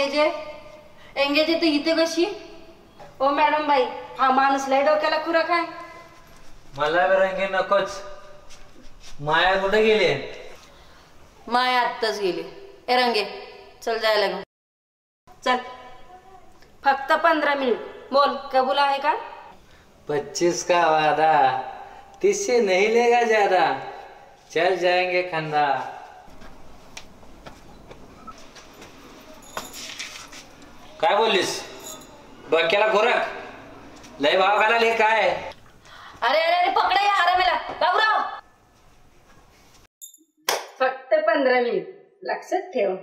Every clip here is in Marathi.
एंगेज आहे तर इथे कशी? ओ मॅडम बाई, हा माणूस लय डोक्याला खुराक आहे. मला रंगे नकोच. माया कुठे गेली? माय आत्ताच गेली. ए रंगे, चल जायला ग. चल, फक्त 15 मिनिट. बोल, कबूल आहे का? 25 का वादा, 30 से नहीं लेगा ज्यादा. चल जाएंगे खंदा. काय बोललीस? डोक्याला खोराक? लय भाव घालाले काय? अरे अरे अरे, पकडा या हरामीला. बाबूराव, फक्त 15 मिनिट, लक्षात ठेव.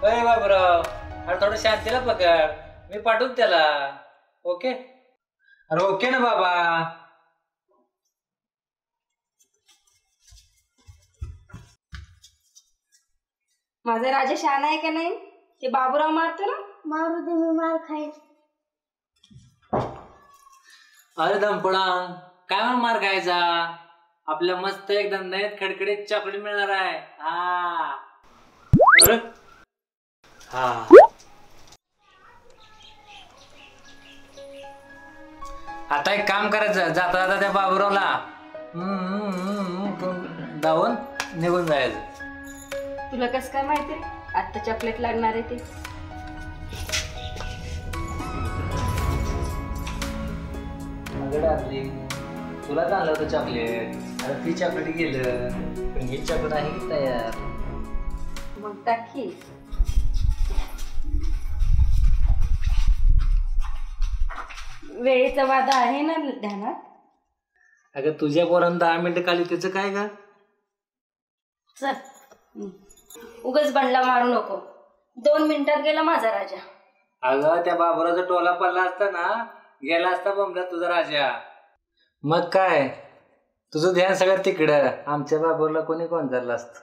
अरे बाबूराव, अरे थोडं शांतीला पकड. मी पाठवून त्याला. ओके? अरे ओके ना बाबा. माझा राजा शहाणा आहे का नाही? ते बाबूराव मारतो ना. मारू दे, मी मार खाईन. अरे दमपडा, काय म्हणून मार खायचा? आपल्या मस्त एकदम नयत खडखडीत चॉकलेट मिळणार आहे. अरे हा, आता एक काम करायचं. जाता जाता त्या बाबूरावला धावून निघून जायचं. तुला कसं काय माहिती आत्ता चॉकलेट लागणार आहे ते? तुला चांगलं होतं चॉकलेट. अरे ती चॉकलेट गेलं, पण ही चॉकलेट आहे की तयार. मग टाकी. वेळेचा वादा आहे ना ध्यानात? अगं तुझ्या पोरानं 10 मिनिटं खाली, त्याचं काय का? चल, उगाच बंडला मारू नको. 2 मिनिटात गेला माझा राजा. अगं त्या बाबुराचा टोला पडला असता ना, गेला असता बंबला तुझा राजा. मग काय, तुझं ध्यान सगळं तिकडं. आमच्या बाबूरला कोणी कोण धरलं असत?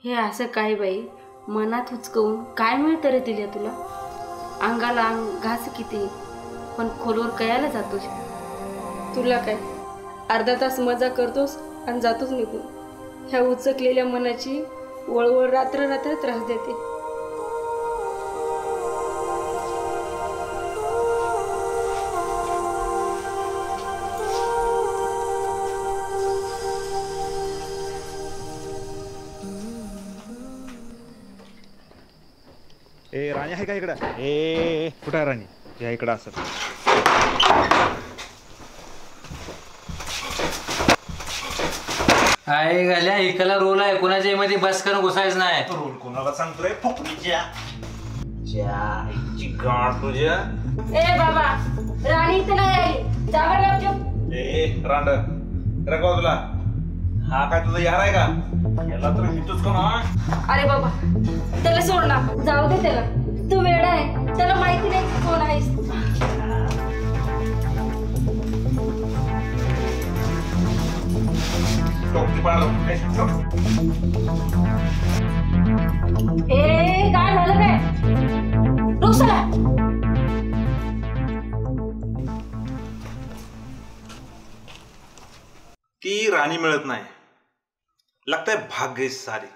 हे असं काय बाई, मनात हुचकवून काय मिळतं रे तिला तुला? अंगाला अंग घास किती, पण खोलवर कयाला जातोस. तुला काय, अर्धा तास मजा करतोस आणि जातोच निघून. ह्या उचकलेल्या मनाची वळवळ रात्र रात्र त्रास देते. ए राणी आहे का इकडं? ए कुठं आहे राणी? या इकडं असं. आहे घाल्या इकडला रोल आहे. कुणाच्या मध्ये बस करून घुसायचं नाही. रोल कोणाला सांगतोय? फुकणीच्या गाठ तुझ्या. ए बाबा, राणी इथे नाही आली. जागा लावतो. ए रांड रे तुला. हा काय तुझा यार आहे का? याला तर हितच का ना? अरे बाबा, त्याला सोड ना. जाऊ दे त्याला. तू वेडा आहे, त्याला माहिती नाही कोण आहेस. ए काय झालं काय? रुसला. ती राणी मिळत नाही. लगताय भाग्य सारी.